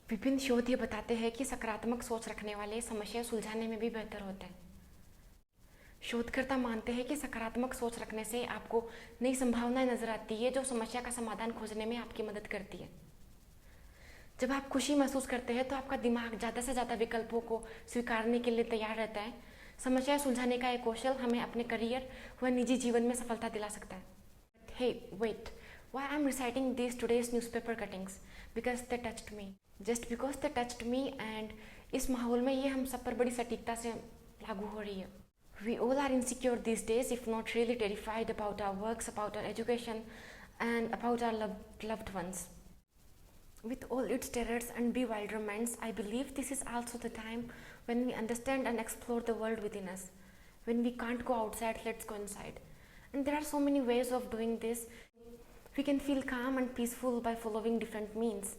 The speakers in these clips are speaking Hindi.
विभिन्न शोध ये बताते हैं कि सकारात्मक सोच रखने वाले समस्या सुलझाने में भी बेहतर होते हैं। शोधकर्ता मानते हैं कि सकारात्मक सोच रखने से आपको नई संभावनाएं नजर आती है जो समस्या का समाधान खोजने में आपकी मदद करती है। जब आप खुशी महसूस करते हैं तो आपका दिमाग ज़्यादा से ज़्यादा विकल्पों को स्वीकारने के लिए तैयार रहता है। समस्या सुलझाने का एक कौशल हमें अपने करियर व निजी जीवन में सफलता दिला सकता है। Hey, wait, why I'm reciting these today's newspaper cuttings? Because they touched me. Just because they touched me and इस माहौल में ये हम सब पर बड़ी सटीकता से लागू हो रही है। We all are insecure these days, if not really terrified about our works, about our education, and about our loved ones. With all its terrors and bewilderments, I believe this is also the time when we understand and explore the world within us. When we can't go outside, let's go inside. And there are so many ways of doing this. We can feel calm and peaceful by following different means.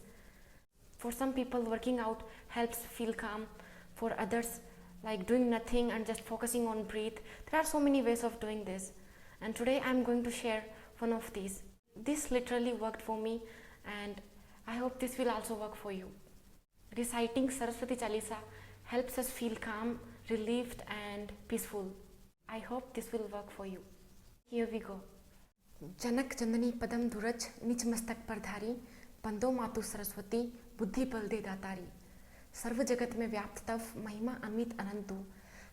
For some people, working out helps feel calm. For others, like doing nothing and just focusing on breathe. There are so many ways of doing this. And today I'm going to share one of these. This literally worked for me and I hope this will also work for you. Reciting Saraswati Chalisa helps us feel calm, relieved and peaceful. I hope this will work for you. Here we go. जनक जननी पदम धुरज निज मस्तक पर धारी, बंदो मातु सरस्वती बुद्धि बल दे दातारी। सर्व जगत में व्याप्त तव महिमा अमित अनंतु,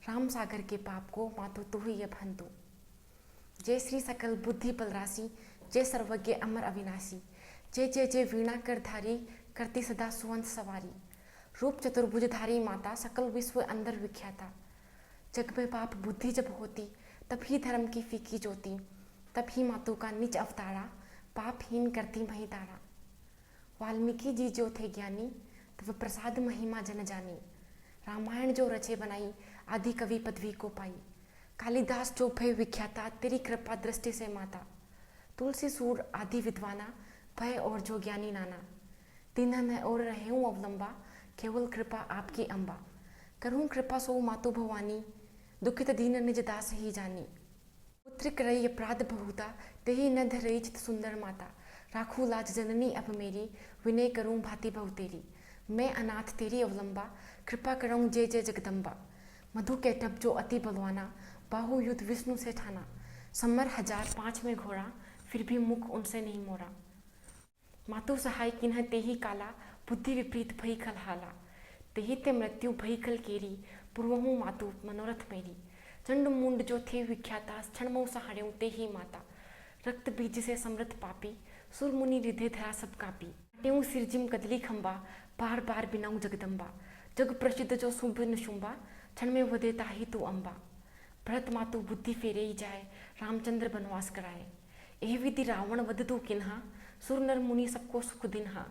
राम सागर के पाप को मातु तु ही अब हंतु। जय श्री सकल बुद्धि बल राशि, जय सर्वज्ञ अमर अविनाशी, जय जय जय वीणा कर धारी, करती सदा सुवंत सवारी। रूप चतुर्भुजधारी माता सकल विश्व अंदर विख्याता। जग में पाप बुद्धि जब होती, तब ही धर्म की फीकी ज्योति, तब ही मातु का निज अवतारा, पापहीन करती मही तारा। वाल्मीकि जी जो थे ज्ञानी, तब प्रसाद महिमा जन जानी। रामायण जो रचे बनाई, आदि कवि पदवी को पाई। कालिदास जो भय विख्याता, तेरी कृपा दृष्टि से माता। तुलसी सूर आदि विद्वाना, भय और जो ज्ञानी नाना। दीनन और रहे हूँ अवलंबा, केवल कृपा आपकी अम्बा। करूँ कृपा सो मातु भवानी, दुखित दीन निज दास ही जानी। पुत्र करई अपराध बहुता, तेहि न धरई चित सुंदर माता। राखू लाज जननी अब मेरी, विनय करूँ भांति बहु तेरी। मैं अनाथ तेरी अवलंबा, कृपा करऊँ जय जय जगदम्बा। मधु के टप जो अति बलवाना, बाहु युद्ध विष्णु से ठाना। समर 1005 में घोड़ा, फिर भी मुख उनसे नहीं मोड़ा। मातु सहाय किन्ह तेहि काला, बुद्धि विपरीत भई खल हाला। तेहि ते मृत्यु भई खल केरी, पूर्वहु मातु मनोरथ मेरी। चंड मुंड जो थे विख्याता, क्षणमो सहार्यों तेहि माता। रक्त बीज से समृद्ध पापी, सुर मुनि रिधे धरा सब कापी। ट्यों सिरजिम कदली खंबा, बार बार बिनाऊ जगदम्बा। जग प्रसिद्ध जो शुंभ निशुंबा, क्षण में वधे ताहि तू अम्बा। भरत मातु बुद्धि फेरे ही जाए, रामचंद्र बनवास कराए। एह विधि रावण वध तू किन्हा, सुर नर मुनि सबको सुख दिन्हा।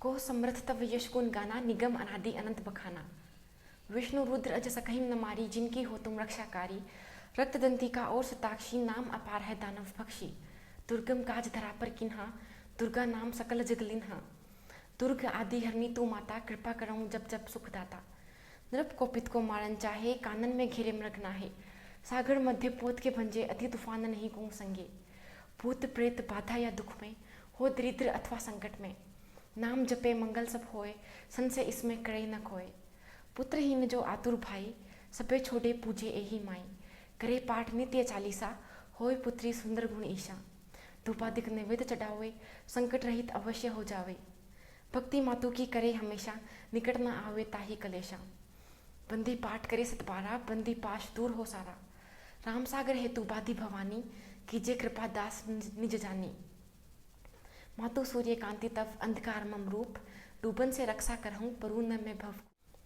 को समर्थ तव यश गुण गाना, निगम अनादि अनंत बखाना। विष्णु रुद्र अज सकहिम न मारी, जिनकी हो तुम रक्षाकारी। रक्त दंतिका और शताक्षी, नाम अपार है दानव भक्षी। दुर्गम काज धरा पर किन्हा, दुर्गा नाम सकल जग लिन्हा। दुर्ग आदि हरनी तू माता, कृपा करऊँ जब जब सुखदाता। नृप को पित को मारन चाहे, कानन में घेरे मृग नाहे। सागर मध्य पोत के भंजे, अति तूफान नहीं को संगे। भूत प्रेत बाधा या दुख में, हो दरिद्र अथवा संकट में। नाम जपे मंगल सब होए, सन से इसमें करे न खोए। पुत्रहीन जो आतुर भाई, सबे छोड़े पूजे एही माई। करे पाठ नित्य चालीसा, होए पुत्री सुंदर गुण ईशा। धूपाधिक नैवेद्य चढ़ावे, संकट रहित अवश्य हो जावे। भक्ति मातु की करे हमेशा, निकट न आवे ताही कलेशा। बंदी पाठ करे सतबारा, बंदी पाश दूर हो सारा। राम सागर हेतु बाधी भवानी, कीजे कृपा दास निज जानी। मातु सूर्य कांति तव अंधकार मम रूप, डूबन से रक्षा करहूँ परु न मैं भव।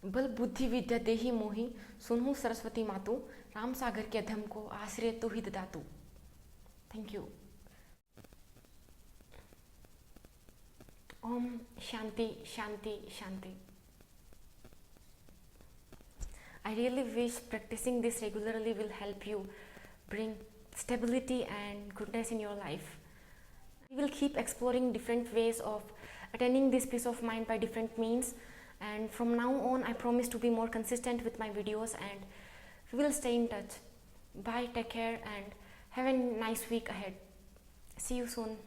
बल बुद्धि विद्या देहि मोहि, सुनहु सरस्वती मातु। राम सागर के अधम को आश्रय तू ही दातु। Thank you. ओम शांति शांति शांति। I really wish practicing this regularly will help you bring stability and goodness in your life. We will keep exploring different ways of attaining this peace of mind by different means, and from now on I promise to be more consistent with my videos and we will stay in touch. Bye, take care and have a nice week ahead. See you soon.